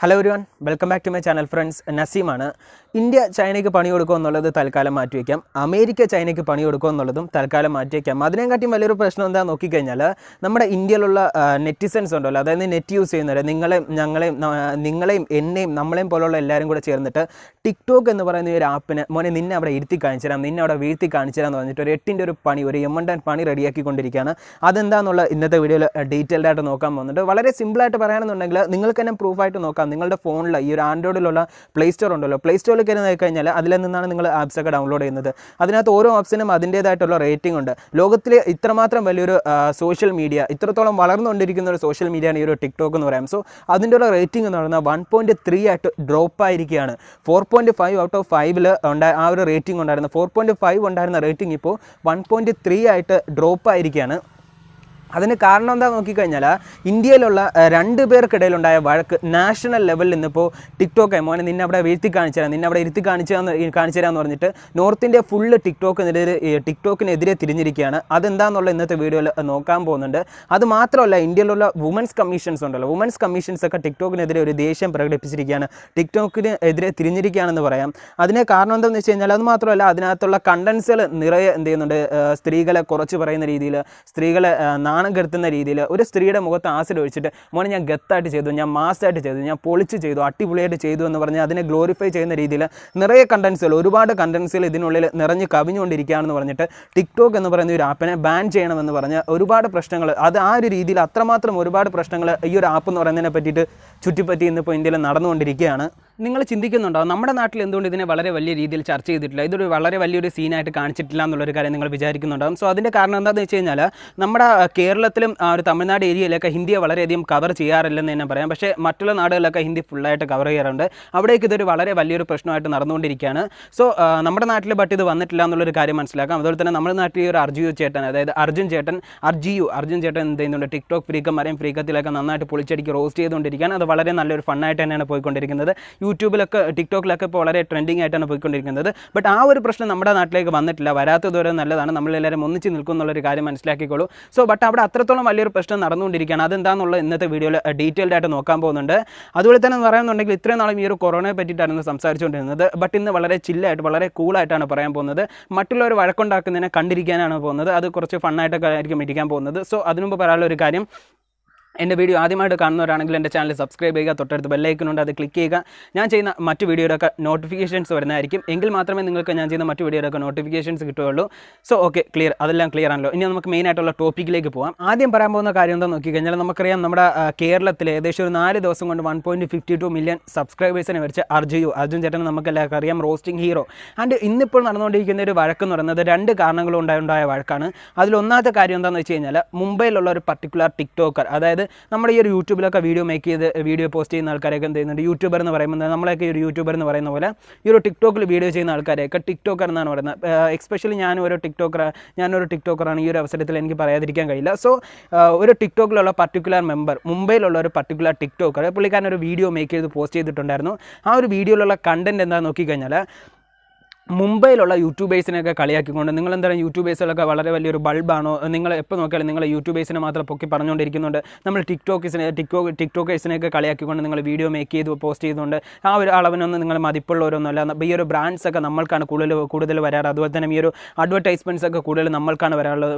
Hello everyone, welcome back to my channel friends. നസീമാണ്. India ചൈനയ്ക്ക് പണി കൊടുക്കുക എന്നുള്ളത് തൽക്കാലം മാറ്റി വയ്ക്കാം. അമേരിക്ക ചൈനയ്ക്ക് പണി കൊടുക്കുക എന്നുള്ളതും തൽക്കാലം മാറ്റി വയ്ക്കാം. അതിനെക്കാട്ടിയും വലിയൊരു പ്രശ്നം എന്താ നോക്കിക്കഴിഞ്ഞാൽ നമ്മുടെ ഇന്ത്യയിലുള്ള നെറ്റിസൻസ് ഉണ്ടല്ലോ, അതായത് നെറ്റ് യൂസ് ചെയ്യുന്നവർ നിങ്ങളെയും എന്നെയും നമ്മളെയും പോലുള്ള എല്ലാവരും കൂടെ ചേർന്നിട്ട് ടിക്ടോക്ക് എന്ന് പറയുന്ന ഒരു ആപ്പിന് മോനെ നിന്നെ അവിടെ ഇരുത്തി കാണിച്ചു തരാം, നിന്നെ അവിടെ വീഴ്ത്തി കാണിച്ചു തരാം എന്ന് പറഞ്ഞിട്ട് ഒരു 8ൻ്റെ ഒരു പണി, ഒരു എമ്മണ്ടൻ പണി റെഡിയാക്കിക്കൊണ്ടിരിക്കുകയാണ്. അതെന്താണെന്നുള്ള ഇന്നത്തെ വീഡിയോയിൽ ഡീറ്റെയിൽഡ് ആയിട്ട് നോക്കാൻ പോകുന്നുണ്ട്. വളരെ സിമ്പിളായിട്ട് പറയുകയാണെന്നുണ്ടെങ്കിൽ നിങ്ങൾക്ക് തന്നെ പ്രൂഫായിട്ട് നോക്കാം. നിങ്ങളുടെ ഫോണിൽ ഈ ഒരു ആൻഡ്രോയിഡിലുള്ള പ്ലേ സ്റ്റോർ ഉണ്ടല്ലോ, പ്ലേ സ്റ്റോറിൽ കയറി നോക്കി കഴിഞ്ഞാൽ അതിൽ നിന്നാണ് നിങ്ങൾ ആപ്സൊക്കെ ഡൗൺലോഡ് ചെയ്യുന്നത്. അതിനകത്ത് ഓരോ ആപ്സിനും അതിൻ്റേതായിട്ടുള്ള റേറ്റിംഗ് ഉണ്ട്. ലോകത്തിൽ ഇത്രമാത്രം വലിയൊരു സോഷ്യൽ മീഡിയ, ഇത്രത്തോളം വളർന്നുകൊണ്ടിരിക്കുന്ന ഒരു സോഷ്യൽ മീഡിയയാണ് ഈ ഒരു ടിക്ടോക്ക് എന്ന് പറയാം. സോ അതിൻ്റെ ഒരു റേറ്റിംഗ് എന്ന് പറയുന്നത് 1.3 ആയിട്ട് ഡ്രോപ്പ് ആയിരിക്കുകയാണ്. 4.5 ഔട്ട് ഓഫ് 5 ആ ഒരു റേറ്റിംഗ് ഉണ്ടായിരുന്നു. 4.5 ഉണ്ടായിരുന്ന റേറ്റിംഗ് ഇപ്പോൾ 1.3 ആയിട്ട് ഡ്രോപ്പ് ആയിരിക്കുകയാണ്. അതിന് കാരണം എന്താ നോക്കിക്കഴിഞ്ഞാൽ ഇന്ത്യയിലുള്ള 2 പേർക്കിടയിലുണ്ടായ വഴക്ക് നാഷണൽ ലെവലിൽ നിന്നിപ്പോൾ ടിക്ടോക്ക് മോനെ നിന്നെ അവിടെ വീഴ്ത്തി കാണിച്ചു തരാം, നിന്നെ അവിടെ ഇരുത്തി കാണിച്ചു തരാമെന്ന് പറഞ്ഞിട്ട് നോർത്ത് ഇന്ത്യ ഫുള്ള് ടിക്ടോക്കിനെതിരെ തിരിഞ്ഞിരിക്കുകയാണ്. അതെന്താണെന്നുള്ള ഇന്നത്തെ വീഡിയോയിൽ നോക്കാൻ പോകുന്നുണ്ട്. അത് മാത്രമല്ല, ഇന്ത്യയിലുള്ള വുമൻസ് കമ്മീഷൻസ് ഉണ്ടല്ലോ, വുമൻസ് കമ്മീഷൻസൊക്കെ ടിക്ടോക്കിനെതിരെ ഒരു ദേഷ്യം പ്രകടിപ്പിച്ചിരിക്കുകയാണ്, ടിക്ടോക്കിനെതിരെ തിരിഞ്ഞിരിക്കുകയാണെന്ന് പറയാം. അതിന് കാരണം എന്താണെന്ന് വെച്ച് കഴിഞ്ഞാൽ അത് മാത്രമല്ല, അതിനകത്തുള്ള കണ്ടൻസുകൾ നിറയെ എന്ത് ചെയ്യുന്നുണ്ട്, സ്ത്രീകളെ കുറച്ച് പറയുന്ന രീതിയിൽ, സ്ത്രീകളെ നാണം കെടുത്തുന്ന രീതിയിൽ, ഒരു സ്ത്രീയുടെ മുഖത്ത് ആസിഡ് ഒഴിച്ചിട്ട് മോനെ ഞാൻ ഗത്തായിട്ട് ചെയ്തു, ഞാൻ മാസായിട്ട് ചെയ്തു, ഞാൻ പൊളിച്ച് ചെയ്തു, അടിപൊളിയായിട്ട് ചെയ്തു എന്ന് പറഞ്ഞ് അതിനെ ഗ്ലോറിഫൈ ചെയ്യുന്ന രീതിയിൽ നിറയെ കണ്ടൻസുകൾ, ഒരുപാട് കണ്ടൻസുകൾ ഇതിനുള്ളിൽ നിറഞ്ഞ് കവിഞ്ഞുകൊണ്ടിരിക്കുകയാണെന്ന് പറഞ്ഞിട്ട് ടിക്ടോക്ക് എന്ന് പറയുന്ന ഒരു ആപ്പിനെ ബാൻ ചെയ്യണമെന്ന് പറഞ്ഞ് ഒരുപാട് പ്രശ്നങ്ങൾ, അത് ആ ഒരു രീതിയിൽ അത്രമാത്രം ഒരുപാട് പ്രശ്നങ്ങൾ ഈ ഒരു ആപ്പ് എന്ന് പറയുന്നതിനെ പറ്റിയിട്ട് ചുറ്റിപ്പറ്റി ഇന്നിപ്പോൾ ഇന്ത്യയിൽ നടന്നുകൊണ്ടിരിക്കുകയാണ്. നിങ്ങൾ ചിന്തിക്കുന്നുണ്ടാവും നമ്മുടെ നാട്ടിൽ എന്തുകൊണ്ട് ഇതിനെ വളരെ വലിയ രീതിയിൽ ചർച്ച ചെയ്തിട്ടില്ല, ഇതൊരു വളരെ വലിയൊരു സീനായിട്ട് കാണിച്ചിട്ടില്ല എന്നുള്ളൊരു കാര്യം നിങ്ങൾ വിചാരിക്കുന്നുണ്ടാവും. സോ അതിൻ്റെ കാരണം എന്താണെന്ന് വെച്ച് കഴിഞ്ഞാൽ നമ്മുടെ കേരളത്തിലും ആ ഒരു തമിഴ്നാട് ഏരിയയിലൊക്കെ ഹിന്ദിയെ വളരെയധികം കവർ ചെയ്യാറില്ലെന്ന് തന്നെ പറയാം. പക്ഷേ മറ്റുള്ള നാടുകളിലൊക്കെ ഹിന്ദി ഫുള്ളായിട്ട് കവർ ചെയ്യാറുണ്ട്. അവിടേക്ക് ഇതൊരു വളരെ വലിയൊരു പ്രശ്നമായിട്ട് നടന്നുകൊണ്ടിരിക്കുകയാണ്. സോ നമ്മുടെ നാട്ടിൽ ബട്ട് ഇത് വന്നിട്ടില്ല എന്നുള്ളൊരു കാര്യം മനസ്സിലാക്കാം. അതുപോലെ തന്നെ നമ്മുടെ നാട്ടിൽ ഈ ഒരു അർജുൻ ചേട്ടൻ എന്ത് ചെയ്യുന്നുണ്ട്, ടിക്ടോക്ക് ഫ്രീക്കന്മാരെയും ഫ്രീക്കത്തിലൊക്കെ നന്നായിട്ട് പൊളിച്ചടിക്ക് റോസ്റ്റ് ചെയ്തുകൊണ്ടിരിക്കുകയാണ്. അത് വളരെ നല്ലൊരു ഫണ്ണായിട്ട് തന്നെയാണ് പോയിക്കൊണ്ടിരിക്കുന്നത്. യൂട്യൂബിലൊക്കെ ടിക്ടോക്കിലൊക്കെ ഇപ്പോൾ വളരെ ട്രെൻഡിങ് ആയിട്ടാണ് പോയിക്കൊണ്ടിരിക്കുന്നത്. ബട്ട് ആ ഒരു പ്രശ്നം നമ്മുടെ നാട്ടിലേക്ക് വന്നിട്ടില്ല. വരാത്തതുവരെ നല്ലതാണ്, നമ്മളെല്ലാവരും ഒന്നിച്ച് നിൽക്കും എന്നുള്ളൊരു കാര്യം മനസ്സിലാക്കിക്കോളൂ. സോ ബട്ട് അവിടെ അത്രത്തോളം വലിയൊരു പ്രശ്നം നടന്നുകൊണ്ടിരിക്കുകയാണ്. അതെന്താണെന്നുള്ള ഇന്നത്തെ വീഡിയോയിൽ ഡീറ്റെയിൽഡ് ആയിട്ട് നോക്കാൻ പോകുന്നുണ്ട്. അതുപോലെ തന്നെ പറയുന്നുണ്ടെങ്കിൽ ഇത്രയും നാളും ഈ ഒരു കൊറോണയെ പറ്റിയിട്ടായിരുന്നു സംസാരിച്ചുകൊണ്ടിരുന്നത്. ബട്ട് ഇന്ന് വളരെ ചില്ലായിട്ട് വളരെ കൂളായിട്ടാണ് പറയാൻ പോകുന്നത്. മറ്റുള്ളവർ വഴക്കുണ്ടാക്കുന്നതിനെ കണ്ടിരിക്കാനാണ് പോകുന്നത്. അത് കുറച്ച് ഫണ്ണായിട്ടൊക്കെ ആയിരിക്കും ഇരിക്കാൻ പോകുന്നത്. സോ അതിനുമുമ്പ് പറയാനുള്ള ഒരു കാര്യം, എൻ്റെ വീഡിയോ ആദ്യമായിട്ട് കാണുന്നവരാണെങ്കിൽ എൻ്റെ ചാനൽ സബ്സ്ക്രൈബ് ചെയ്യുക, തൊട്ടടുത്ത് ബെല്ലൈക്കനുണ്ട്, അത് ക്ലിക്ക് ചെയ്യുക. ഞാൻ ചെയ്യുന്ന മറ്റ് വീഡിയോയുടെയൊക്കെ നോട്ടിഫിക്കേഷൻസ് വരുന്നതായിരിക്കും. എങ്കിൽ മാത്രമേ നിങ്ങൾക്ക് ഞാൻ ചെയ്യുന്ന മറ്റ് വീഡിയോയുടെയൊക്കെ നോട്ടിഫിക്കേഷൻസ് കിട്ടുകയുള്ളൂ. സോ ഓക്കെ, അതെല്ലാം ക്ലിയർ ആണല്ലോ. ഇനി നമുക്ക് മെയിനായിട്ടുള്ള ടോപ്പിക്കിലേക്ക് പോകാം. ആദ്യം പറയാൻ പോകുന്ന കാര്യം എന്താണെന്ന് നോക്കിക്കഴിഞ്ഞാൽ, നമുക്കറിയാം നമ്മുടെ കേരളത്തിൽ ഏകദേശം ഒരു 4 ദിവസം കൊണ്ട് 1.52 മില്യൺ സബ്സ്ക്രൈബേഴ്സിനെ വരച്ച് അർജുൻ ചേട്ടൻ നമുക്കെല്ലാവർക്കും അറിയാം, റോസ്റ്റിംഗ് ഹീറോ. ആൻഡ് ഇന്നിപ്പോൾ നടന്നുകൊണ്ടിരിക്കുന്ന ഒരു വഴക്കെന്ന് പറയുന്നത് 2 കാരണങ്ങളുണ്ടായ വഴക്കാണ്. അതിലൊന്നാമത്തെ കാര്യം എന്താണെന്ന് വെച്ച് കഴിഞ്ഞാൽ, മുംബൈയിലുള്ള ഒരു പർട്ടിക്കുലർ ടിക്ടോക്കർ, അതായത് നമ്മുടെ ഈ ഒരു യൂട്യൂബിലൊക്കെ വീഡിയോ പോസ്റ്റ് ചെയ്യുന്ന ആൾക്കാരെയൊക്കെ എന്ത് ചെയ്യുന്നുണ്ട്, യൂട്യൂബർ എന്ന് പറയുമ്പോൾ നമ്മളൊക്കെ ഒരു യൂട്യൂബർ എന്ന് പറയുന്ന പോലെ ഈ ഒരു ടിക്ടോക്കിൽ വീഡിയോ ചെയ്യുന്ന ആൾക്കാരെയൊക്കെ ടിക്ടോക്കർ എന്നാണ് പറയുന്നത്. എക്സ്പെഷ്യലി ഞാനൊരു ടിക്ടോക്കറാണ്. ഈ ഒരു അവസരത്തിൽ എനിക്ക് പറയാതിരിക്കാൻ കഴിയില്ല. സോ ഒരു ടിക്ടോക്കിലുള്ള പർട്ടിക്കുലർ മെമ്പർ, മുംബൈയിലുള്ള ഒരു പർട്ടിക്കുലർ ടിക്ടോക്കർ, പുള്ളിക്കാരൻ ഒരു വീഡിയോ മേക്ക് ചെയ്ത് പോസ്റ്റ് ചെയ്തിട്ടുണ്ടായിരുന്നു. ആ ഒരു വീഡിയോയിലുള്ള കണ്ടന്റ് എന്താണെന്ന് നോക്കിക്കഴിഞ്ഞാൽ, മുംബൈയിലുള്ള യൂട്യൂബേഴ്സിനെയൊക്കെ കളിയാക്കിക്കൊണ്ട്, നിങ്ങളെന്തായാലും യൂട്യൂബേഴ്സുകളൊക്കെ വളരെ വലിയൊരു ബൾബാണോ, നിങ്ങൾ എപ്പോൾ നോക്കിയാലും നിങ്ങൾ യൂട്യൂബേഴ്സിനെ മാത്രം പൊക്കി പറഞ്ഞുകൊണ്ടിരിക്കുന്നുണ്ട്, നമ്മൾ ടിക്ടോക്കേഴ്സിനെയൊക്കെ കളിയാക്കിക്കൊണ്ട് നിങ്ങൾ വീഡിയോ മേക്ക് ചെയ്ത് പോസ്റ്റ് ചെയ്തുകൊണ്ട് ആ ഒരു അളവിനൊന്നും നിങ്ങൾ മതിപ്പുള്ളവരൊന്നുമല്ല. ഈ ഒരു ബ്രാൻഡ്സൊക്കെ നമ്മൾക്കാണ് കൂടുതൽ വരാറ്. അതുപോലെ തന്നെ ഈ ഒരു അഡ്വർടൈസ്മെൻറ്റ്സ് ഒക്കെ കൂടുതൽ നമ്മൾക്കാണ് വരുന്നത്.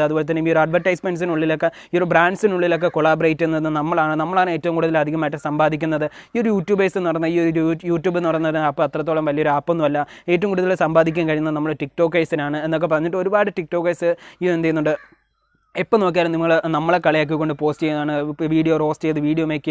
അതുപോലെ തന്നെ ഈ ഒരു അഡ്വർടൈസ്മെൻറ്റ്സിനുള്ളിലൊക്കെ ഈ ഒരു ബ്രാൻഡ്സിനുള്ളിലൊക്കെ കൊളാബറേറ്റ് ചെയ്യുന്നത് നമ്മളാണ് ഏറ്റവും കൂടുതൽ അധികമായിട്ട് സമ്പാദിക്കുന്നത്. ഈ ഒരു യൂട്യൂബേഴ്സ് എന്ന് പറയുന്ന ഈ ഒരു യൂട്യൂബ് എന്ന് പറയുന്നത് അപ്പോൾ അത്രത്തോളം വലിയൊരു ആപ്പൊന്നുമല്ല. ഏറ്റവും കൂടുതൽ സമ്പാദിക്കാൻ കഴിയുന്നത് നമ്മൾ ടിക്ടോക്കേഴ്സിനാണ് എന്നൊക്കെ പറഞ്ഞിട്ട് ഒരുപാട് ടിക്ടോക്കേഴ്സ് എന്ത് ചെയ്യുന്നുണ്ട്, എപ്പോൾ നോക്കിയാലും നമ്മളെ കളിയാക്കിക്കൊണ്ട് പോസ്റ്റ് ചെയ്യുന്നതാണ്, വീഡിയോ റോസ്റ്റ് ചെയ്ത് വീഡിയോ മേക്ക്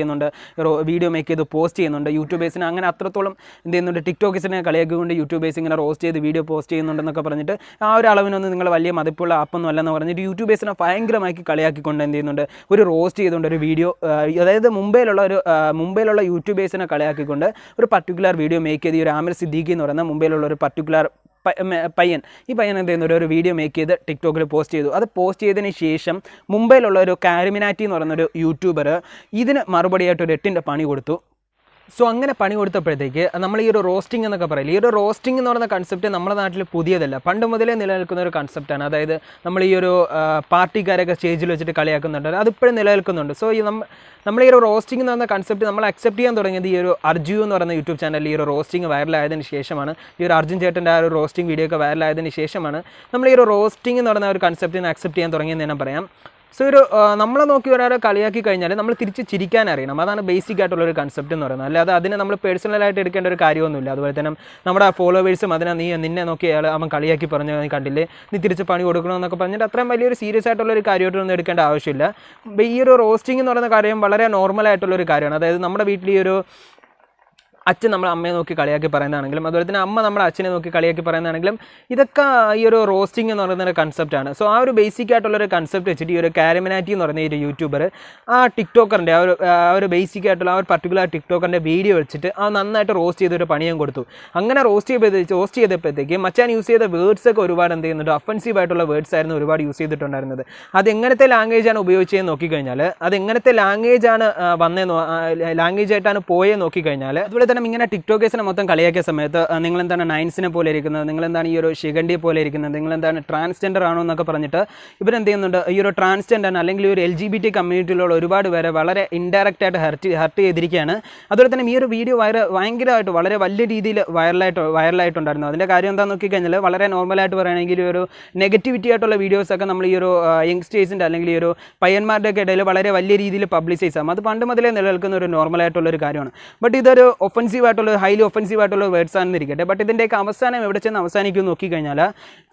ചെയ്ത് പോസ്റ്റ് ചെയ്യുന്നുണ്ട്. യൂട്യൂബേഴ്സിന് അങ്ങനെ അത്രത്തോളം എന്ത് ചെയ്യുന്നുണ്ട്, ടിക്ടോക്കേഴ്സിനെ കളിയാക്കിക്കൊണ്ട് യൂട്യൂബേഴ്സ് ഇങ്ങനെ റോസ്റ്റ് ചെയ്ത് വീഡിയോ പോസ്റ്റ് ചെയ്യുന്നുണ്ടെന്നൊക്കെ പറഞ്ഞിട്ട് ആ ഒരു അളവിനൊന്നും നിങ്ങൾ വലിയ മതിപ്പുള്ള ആപ്പൊന്നും അല്ലെന്ന് പറഞ്ഞിട്ട് യൂട്യൂബേഴ്സിനെ ഭയങ്കരമാക്കി കളിയാക്കിക്കൊണ്ട് എന്ത് ചെയ്യുന്നുണ്ട്, ഒരു റോസ്റ്റ് ചെയ്തുകൊണ്ട് ഒരു വീഡിയോ, അതായത് മുംബൈയിലുള്ള യൂട്യൂബേഴ്സിനെ കളിയാക്കിക്കൊണ്ട് ഒരു പർട്ടിക്കുലർ വീഡിയോ മേക്ക് ചെയ്ത് ഈ ഒരു ആമിർ സിദ്ദീഖി എന്ന് പറയുന്ന മുംബൈയിലുള്ള ഒരു പർട്ടിക്കുലർ പയ്യൻ എന്ത് ചെയ്യുന്ന ഒരു വീഡിയോ മേക്ക് ചെയ്ത് ടിക്ടോക്കിൽ പോസ്റ്റ് ചെയ്തു. അത് പോസ്റ്റ് ചെയ്തതിന് ശേഷം മുംബൈയിലുള്ള ഒരു കാരിമിനാറ്റി എന്ന് പറയുന്നൊരു യൂട്യൂബർ ഇതിന് മറുപടിയായിട്ട് ഒരു 8ൻ്റെ പണി കൊടുത്തു. സോ അങ്ങനെ പണി കൊടുത്തപ്പോഴത്തേക്ക് നമ്മൾ ഈ ഒരു റോസ്റ്റിംഗ് എന്നൊക്കെ പറയില്ല, ഈ ഒരു റോസ്റ്റിംഗ് എന്ന് പറയുന്ന കൺസെപ്റ്റ് നമ്മുടെ നാട്ടിൽ പുതിയതല്ല, പണ്ട് മുതലേ നിലനിൽക്കുന്ന ഒരു കൺസെപ്റ്റാണ്. അതായത് നമ്മൾ ഈ ഒരു പാർട്ടിക്കാരൊക്കെ സ്റ്റേജിൽ വെച്ചിട്ട് കളിയാക്കുന്നുണ്ട്, അതിപ്പോഴും നിലനിൽക്കുന്നുണ്ട്. സോ ഈ നമ്മൾ ഈ ഒരു റോസ്റ്റിംഗ് എന്ന് പറയുന്ന കൺസെപ്റ്റ് നമ്മൾ അക്സെപ്റ്റ് ചെയ്യാൻ തുടങ്ങിയത് ഈ ഒരു അർജു എന്ന് പറയുന്ന യൂട്യൂബ് ചാനലിൽ ഈ ഒരു റോസ്റ്റിംഗ് വൈറലായതിനു ശേഷമാണ്. ഈ ഒരു അർജുൻ ചേട്ടൻ്റെ ആ ഒരു റോസ്റ്റിംഗ് വീഡിയോ ഒക്കെ വൈറലായതിനു ശേഷമാണ് നമ്മൾ ഈ ഒരു റോസ്റ്റിംഗ് എന്ന് പറയുന്ന ഒരു കൺസെപ്റ്റിനെ അക്സെപ്റ്റ് ചെയ്യാൻ തുടങ്ങിയെന്ന് ഞാൻ പറയാം. സോ ഒരു നമ്മളെ നോക്കി ഒരാളെ കളിയാക്കി കഴിഞ്ഞാൽ നമ്മൾ തിരിച്ച് ചിരിക്കാൻ അറിയണം, അതാണ് ബേസിക് ആയിട്ടുള്ളൊരു കൺസെപ്റ്റ് എന്ന് പറയുന്നത്. അല്ലാതെ അതിനെ നമ്മൾ പേഴ്സണലായിട്ട് എടുക്കേണ്ട ഒരു കാര്യമൊന്നുമില്ല. അതുപോലെ തന്നെ നമ്മുടെ ഫോളോവേഴ്സും അതിനെ നിന്നെ നോക്കി അവൻ കളിയാക്കി പറഞ്ഞു നീ കണ്ടില്ലേ, നീ തിരിച്ച് പണി കൊടുക്കണമെന്നൊക്കെ പറഞ്ഞിട്ട് അത്രയും വലിയൊരു സീരിയസ് ആയിട്ടുള്ളൊരു കാര്യമായിട്ടൊന്നും എടുക്കേണ്ട ആവശ്യമില്ല. ഈ ഒരു റോസ്റ്റിംഗ് എന്ന് പറയുന്ന കാര്യം വളരെ നോർമലായിട്ടുള്ളൊരു കാര്യമാണ്. അതായത് നമ്മുടെ വീട്ടിൽ ഈ ഒരു അച്ഛൻ നമ്മളെ അമ്മയെ നോക്കി കളിയാക്കി പറയുന്നതാണെങ്കിലും അതുപോലെ തന്നെ അമ്മ നമ്മുടെ അച്ഛനെ നോക്കി കളിയാക്കി പറയുന്നതാണെങ്കിലും ഇതൊക്കെ ഈ ഒരു റോസ്റ്റിംഗ് എന്ന് പറയുന്ന ഒരു കൺസെപ്റ്റാണ്. സോ ആ ഒരു ബേസിക് ആയിട്ടുള്ളൊരു കൺസെപ്റ്റ് വെച്ചിട്ട് ഈ ഒരു കാരിമിനാറ്റി എന്ന് പറയുന്ന ഈ ഒരു യൂട്യൂബർ ആ ടിക്ടോക്കറിൻ്റെ ആ ഒരു ബേസിക് ആയിട്ടുള്ള ആ ഒരു പർട്ടിക്കുലർ ടിക്ടോക്കറിൻ്റെ വീഡിയോ വെച്ചിട്ട് ആ നന്നായിട്ട് റോസ്റ്റ് ചെയ്തൊരു പണിയും കൊടുത്തു. അങ്ങനെ റോസ്റ്റ് ചെയ്തപ്പോഴത്തേക്ക് മച്ചാൻ യൂസ് ചെയ്ത വേർഡ്സൊക്കെ ഒരുപാട് എന്ത് ചെയ്യുന്നുണ്ട്, ഒഫൻസീവ് ആയിട്ടുള്ള വേർഡ്സ് ആയിരുന്നു ഒരുപാട് യൂസ് ചെയ്തിട്ടുണ്ടായിരുന്നത്. അതെങ്ങനത്തെ ലാംഗ്വേജാണ് ഉപയോഗിച്ചതെന്ന് നോക്കിക്കഴിഞ്ഞാൽ, അതെങ്ങനത്തെ ലാംഗ്വേജാണ് ലാംഗ്വേജ് ആയിട്ടാണ് പോയെന്ന് നോക്കിക്കഴിഞ്ഞാൽ, അതുപോലെ തന്നെ ഇങ്ങനെ ടിക്ടോക്കേഴ്സിനെ മൊത്തം കളിയാക്കിയ സമയത്ത് നിങ്ങളെന്താണ് നയൻസിനെ പോലെ ഇരിക്കുന്നത്, നിങ്ങളെന്താണ് ഈ ഒരു ശിഖണ്ഡിയെ പോലെ ഇരിക്കുന്നത്, നിങ്ങളെന്താണ് ട്രാൻസ്ജെൻഡർ ആണോ എന്നൊക്കെ പറഞ്ഞിട്ട് ഇവരെന്ത് ചെയ്യുന്നുണ്ട്, ഈ ഒരു ട്രാൻസ്ജെൻഡർ അല്ലെങ്കിൽ ഈ ഒരു LGBT കമ്മ്യൂണിറ്റിയിലുള്ള ഒരുപാട് പേരെ വളരെ ഇൻഡയറക്റ്റ് ആയിട്ട് ഹർട്ട് ചെയ്തിരിക്കുകയാണ്. അതുപോലെ തന്നെ ഈ ഒരു വീഡിയോ ഭയങ്കരമായിട്ട് വളരെ വലിയ രീതിയിൽ വൈറലായിട്ടുണ്ടായിരുന്നു. അതിൻ്റെ കാര്യം എന്താണെന്ന് നോക്കിക്കഴിഞ്ഞാൽ വളരെ നോർമലായിട്ട് പറയുകയാണെങ്കിൽ ഒരു നെഗറ്റിവിറ്റി ആയിട്ടുള്ള വീഡിയോസൊക്കെ നമ്മൾ ഈ ഒരു യങ്സ്റ്റേഴ്സിൻ്റെ അല്ലെങ്കിൽ ഈ ഒരു പയ്യന്മാരുടെ ഒക്കെ ഇടയിൽ വളരെ വലിയ രീതിയിൽ പബ്ലിസൈസ് ആകും. അത് പണ്ട് മുതലേ നിലനിൽക്കുന്ന ഒരു നോർമലായിട്ടുള്ളൊരു കാര്യമാണ്. ബട്ട് ഇതൊരു ഹൈലി ഒഫൻസീവ് ആയിട്ടുള്ള വേർഡ്സ് ആണെന്ന് ഇരിക്കട്ടെ. ബട്ട് ഇതിൻ്റെയൊക്കെ അവസാനം എവിടെ ചെന്ന് അവസാനിക്കും നോക്കിക്കഴിഞ്ഞാൽ,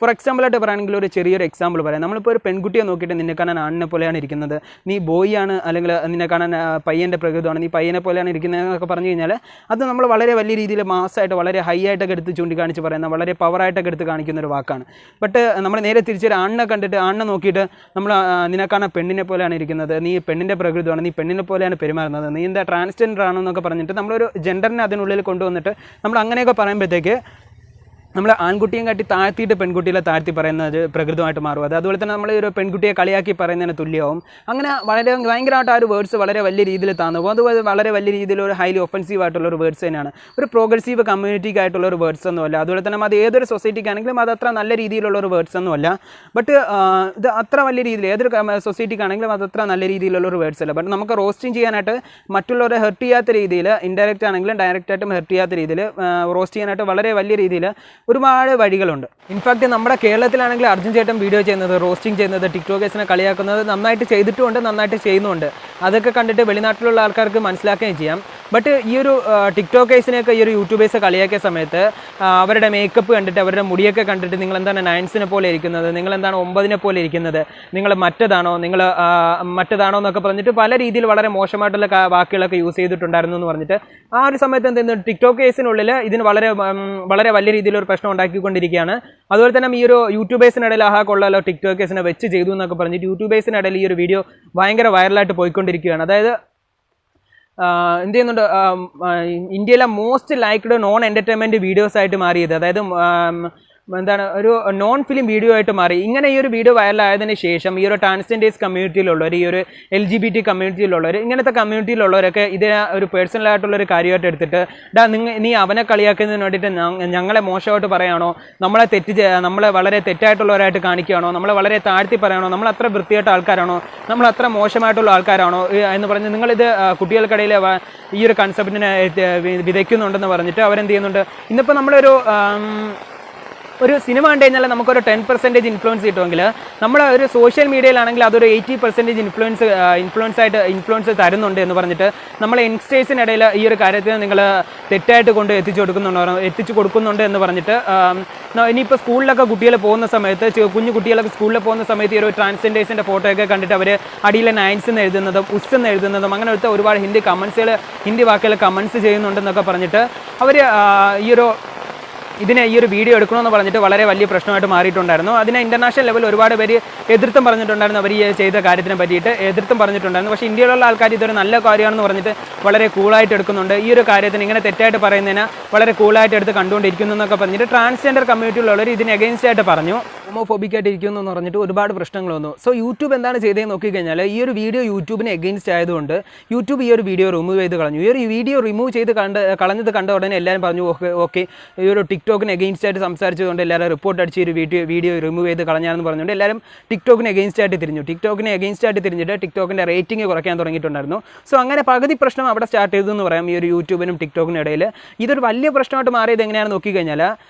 ഫോർ എക്സാമ്പിളായിട്ട് പറയുകയാണെങ്കിൽ ഒരു ചെറിയൊരു എക്സാമ്പിൾ പറയാം. നമ്മളിപ്പോൾ ഒരു പെൺകുട്ടിയെ നോക്കിയിട്ട് നിന്നെ കാണാൻ ആണിനെ പോലെയാണ് ഇരിക്കുന്നത്, നീ ബോയ് ആണ്, അല്ലെങ്കിൽ നിന്നെ കാണാൻ പയ്യൻ്റെ പ്രകൃതമാണ്, നീ പയ്യനെ പോലെയാണ് ഇരിക്കുന്നത് എന്നൊക്കെ പറഞ്ഞു കഴിഞ്ഞാൽ അത് നമ്മൾ വളരെ വലിയ രീതിയിൽ മാസ്സായിട്ട് വളരെ ഹൈ ആയിട്ടൊക്കെ എടുത്ത് ചൂണ്ടിക്കാണിച്ച് പറയുന്ന വളരെ പവറായിട്ടൊക്കെ എടുത്ത് കാണിക്കുന്ന ഒരു വാക്കാണ്. ബട്ട് നമ്മൾ നേരെ തിരിച്ചൊരു ആണിനെ കണ്ടിട്ട് ആണിനെ നോക്കിയിട്ട് നമ്മൾ നിന്നെ കാണാൻ പെണ്ണിനെ പോലെയാണ് ഇരിക്കുന്നത്, നീ പെണ്ണിൻ്റെ പ്രകൃതമാണ്, നീ പെണ്ണിനെ പോലെയാണ് പെരുമാറുന്നത്, നീ എന്താ ട്രാൻസ്ജെൻഡർ ആണോ എന്നൊക്കെ പറഞ്ഞിട്ട് നമ്മളൊരു ജെൻഡറിനെ അതിനുള്ളിൽ കൊണ്ടുവന്നിട്ട് നമ്മൾ അങ്ങനെയൊക്കെ പറയുമ്പോഴത്തേക്ക് നമ്മൾ ആൺകുട്ടിയും കാട്ടി താഴ്ത്തിയിട്ട് പെൺകുട്ടികളെ താഴ്ത്തി പറയുന്നത് പ്രകൃതമായിട്ട് മാറും. അതുപോലെ തന്നെ നമ്മൾ ഒരു പെൺകുട്ടിയെ കളിയാക്കി പറയുന്നതിന് തുല്യമാവും. അങ്ങനെ ഭയങ്കരമായിട്ട് ആ ഒരു വേർഡ്സ് വളരെ വലിയ രീതിയിൽ താന്നു പോകും. അത് വളരെ വലിയ രീതിയിൽ ഒരു ഹൈലി ഒഫൻസീവ് ആയിട്ടുള്ള ഒരു വേർഡ്സ് തന്നെയാണ്, ഒരു പ്രോഗ്രസീവ് കമ്മ്യൂണിറ്റിക്ക് ആയിട്ടുള്ള ഒരു വേർഡ്സ് ഒന്നുമല്ല. അതുപോലെ തന്നെ അത് ഏതൊരു സൊസൈറ്റിക്കാണെങ്കിലും അത് അത്ര നല്ല രീതിയിലുള്ള ഒരു വേർഡ്സ് ഒന്നുമല്ല. ബട്ട് ഇത് അത്ര വലിയ രീതിയിൽ ഏതൊരു സൊസൈറ്റിക്കാണെങ്കിലും അത് അത്ര നല്ല രീതിയിലുള്ള ഒരു വേർഡ്സ് അല്ല. ബട്ട് നമുക്ക് റോസ്റ്റിംഗ് ചെയ്യാനായിട്ട് മറ്റുള്ളവരെ ഹെർട്ട് ചെയ്യാത്ത രീതിയിൽ, ഇൻഡയറക്റ്റ് ആണെങ്കിലും ഡയറക്റ്റ് ആയിട്ടും ഹെർട്ട് ചെയ്യാത്ത രീതിയിൽ റോസ്റ്റ് ചെയ്യാനായിട്ട് വളരെ വലിയ രീതിയിൽ ഒരുപാട് വഴികളുണ്ട്. ഇൻഫാക്റ്റ് നമ്മുടെ കേരളത്തിലാണെങ്കിൽ അർജുൻ ചേട്ടൻ വീഡിയോ ചെയ്യുന്നത്, റോസ്റ്റിംഗ് ചെയ്യുന്നത്, ടിക്ടോക്കേഴ്സിനെ കളിയാക്കുന്നത് നന്നായിട്ട് ചെയ്തിട്ടുമുണ്ട്, നന്നായിട്ട് ചെയ്യുന്നുണ്ട്. അതൊക്കെ കണ്ടിട്ട് വെളിനാട്ടിലുള്ള ആൾക്കാർക്ക് മനസ്സിലാക്കുകയും ചെയ്യാം. ബട്ട് ഈ ഒരു ടിക്ടോക്കേഴ്സിനെയൊക്കെ ഈ ഒരു യൂട്യൂബേഴ്സ് കളിയാക്കിയ സമയത്ത് അവരുടെ മേക്കപ്പ് കണ്ടിട്ട്, അവരുടെ മുടിയൊക്കെ കണ്ടിട്ട് നിങ്ങളെന്താണ് 9സിനെ പോലെ ഇരിക്കുന്നത്, നിങ്ങളെന്താണ് 9നെ പോലെ ഇരിക്കുന്നത്, നിങ്ങൾ മറ്റതാണോ എന്നൊക്കെ പറഞ്ഞിട്ട് പല രീതിയിൽ വളരെ മോശമായിട്ടുള്ള വാക്കുകളൊക്കെ യൂസ് ചെയ്തിട്ടുണ്ടായിരുന്നു എന്ന് പറഞ്ഞിട്ട് ആ ഒരു സമയത്ത് എന്ത് ചെയ്യുന്നു, ടിക്ടോക്കേഴ്സിനുള്ളിൽ ഇതിന് വളരെ വലിയ രീതിയിലൊരു പ്രശ്നം ഉണ്ടാക്കിക്കൊണ്ടിരിക്കുകയാണ്. അതുപോലെ തന്നെ ഈ ഒരു യൂട്യൂബേഴ്സിനിടയിൽ കൊള്ളാലോ ടിക്ടോക്കേഴ്സിനെ വെച്ച് ചെയ്തു എന്നൊക്കെ പറഞ്ഞിട്ട് യൂട്യൂബേഴ്സിനിടയിൽ ഈ ഒരു വീഡിയോ ഭയങ്കര വൈറലായിട്ട് പോയിക്കൊണ്ടിരിക്കുകയാണ്. അതായത് എന്ത് ചെയ്യുന്നുണ്ട്, ഇന്ത്യയിലെ most liked non entertainment videos ആയിട്ട് മാറിയത്, അതായത് എന്താണ് ഒരു നോൺ ഫിലിം വീഡിയോ ആയിട്ട് മാറി. ഇങ്ങനെ ഈ ഒരു വീഡിയോ വൈറലായതിനു ശേഷം ഈ ഒരു ട്രാൻസ്ജെൻഡേഴ്സ് കമ്മ്യൂണിറ്റിയിലുള്ളവർ, ഈ ഒരു LGBT കമ്മ്യൂണിറ്റിയിലുള്ളവർ, ഇങ്ങനത്തെ കമ്മ്യൂണിറ്റിയിലുള്ളവരൊക്കെ ഇതിനെ ഒരു പേഴ്സണലായിട്ടുള്ളൊരു കാര്യമായിട്ട് എടുത്തിട്ട് നീ അവനെ കളിയാക്കുന്നതിന് വേണ്ടിയിട്ട് ഞങ്ങളെ മോശമായിട്ട് പറയുകയാണോ, നമ്മളെ വളരെ തെറ്റായിട്ടുള്ളവരായിട്ട് കാണിക്കുകയാണോ, നമ്മളെ വളരെ താഴ്ത്തി പറയണോ, നമ്മൾ അത്ര വൃത്തിയായിട്ട് ആൾക്കാരാണോ, നമ്മൾ അത്ര മോശമായിട്ടുള്ള ആൾക്കാരാണോ എന്ന് പറഞ്ഞ് നിങ്ങളിത് കുട്ടികൾക്കിടയിൽ ഈ ഒരു കൺസെപ്റ്റിനെ വിതയ്ക്കുന്നുണ്ടെന്ന് പറഞ്ഞിട്ട് അവരെന്ത് ചെയ്യുന്നുണ്ട്. ഇന്നിപ്പോൾ നമ്മളൊരു സിനിമ കണ്ടു കഴിഞ്ഞാൽ നമുക്കൊരു 10% ഇൻഫ്ലുവൻസ് കിട്ടുമെങ്കിൽ നമ്മൾ ഒരു സോഷ്യൽ മീഡിയയിലാണെങ്കിൽ അതൊരു 80% ഇൻഫ്ലുവൻസ് തരുന്നുണ്ട് എന്ന് പറഞ്ഞിട്ട് നമ്മളെ യങ്സ്റ്റേഴ്സിനിടയിൽ ഈ ഒരു കാര്യത്തിൽ നിങ്ങൾ തെറ്റായിട്ട് കൊണ്ട് എത്തിച്ചു കൊടുക്കുന്നുണ്ട് എന്ന് പറഞ്ഞിട്ട് ഇനിയിപ്പോൾ സ്കൂളിലൊക്കെ കുട്ടികൾ പോകുന്ന സമയത്ത്, കുഞ്ഞു കുട്ടികളൊക്കെ സ്കൂളിൽ പോകുന്ന സമയത്ത് ഈ ഒരു ട്രാൻസ്ജെൻഡേഴ്സിൻ്റെ ഫോട്ടോയൊക്കെ കണ്ടിട്ട് അവർ അടിയിൽ 9s എന്ന് എഴുതുന്നതും ഉസ് എന്ന് എഴുതുന്നതും അങ്ങനത്തെ ഒരുപാട് ഹിന്ദി വാക്കുകൾ കമൻസ് ചെയ്യുന്നുണ്ടെന്നൊക്കെ പറഞ്ഞിട്ട് അവർ ഈ ഒരു വീഡിയോ എടുക്കണമെന്ന് പറഞ്ഞിട്ട് വളരെ വലിയ പ്രശ്നമായിട്ട് മാറിയിട്ടുണ്ടായിരുന്നു. അതിനെ ഇൻ്റർനാഷണൽ ലെവലിൽ ഒരുപാട് പേര് എതിർത്തും പറഞ്ഞിട്ടുണ്ടായിരുന്നു. അവർ ഈ ചെയ്ത കാര്യത്തിനെ പറ്റിയിട്ട് എതിർത്തും പറഞ്ഞിട്ടുണ്ടായിരുന്നു. പക്ഷേ ഇന്ത്യയിലുള്ള ആൾക്കാർ ഇതൊരു നല്ല കാര്യമാണെന്ന് പറഞ്ഞിട്ട് വളരെ കൂളായിട്ട് എടുക്കുന്നുണ്ട്. ഈ ഒരു കാര്യത്തിന് ഇങ്ങനെ തെറ്റായിട്ട് പറയുന്നതിന് വളരെ കൂളായിട്ട് എടുത്ത് കണ്ടുകൊണ്ടിരിക്കുന്നു എന്നൊക്കെ പറഞ്ഞിട്ട് ട്രാൻസ്ജെൻഡർ കമ്മ്യൂണിറ്റിയിലുള്ളവർ ഇതിന് എഗെയിൻസ്റ്റ് ആയിട്ട് പറഞ്ഞു. ഹോമോഫോബിക് ആയിട്ട് ഇരിക്കുന്നു എന്ന് പറഞ്ഞിട്ട് ഒരുപാട് പ്രശ്നങ്ങൾ വന്നു. സോ യൂട്യൂബ് എന്താണ് ചെയ്തതെന്ന് നോക്കിക്കഴിഞ്ഞാൽ ഈ ഒരു വീഡിയോ യൂട്യൂബിന് എഗെയിൻസ്റ്റ് ആയതുകൊണ്ട് യൂട്യൂബ് ഈ ഒരു വീഡിയോ റിമൂവ് ചെയ്ത് കളഞ്ഞു. ഈ ഒരു വീഡിയോ റിമൂവ് ചെയ്ത് കളഞ്ഞത് കണ്ട ഉടനെ എല്ലാവരും പറഞ്ഞു ഓക്കെ ഈ ഒരു ടിക്ടോക്കിന് എഗെയിൻസ്റ്റ് ആയിട്ട് സംസാരിച്ചതുകൊണ്ട് എല്ലാവരും റിപ്പോർട്ട് അടിച്ച് ഒരു വീഡിയോ റിമൂവ് ചെയ്ത് കളഞ്ഞാണെന്ന് പറഞ്ഞുകൊണ്ട് എല്ലാവരും ടിക്ടോക്കിന് എഗെയിൻസ്റ്റ് ആയിട്ട് തിരിഞ്ഞു. ടിക്ടോക്കിന് എഗെയിൻസ്റ്റ് ആയിട്ട് തിരിഞ്ഞിട്ട് ടിക്ടോക്കിൻ്റെ റേറ്റിംഗ് കുറയ്ക്കാൻ തുടങ്ങിയിട്ടുണ്ടായിരുന്നു. സോ അങ്ങനെ പകുതി പ്രശ്നം അവിടെ സ്റ്റാർട്ട് ചെയ്തു എന്ന് പറയാം ഈ ഒരു യൂട്യൂബിനും ടിക്ടോക്കിനും ഇടയിൽ. ഇതൊരു വലിയ പ്രശ്നമായിട്ട് മാറിയത് എങ്ങനെയാണെന്ന് നോക്കിക്കഴിഞ്ഞാൽ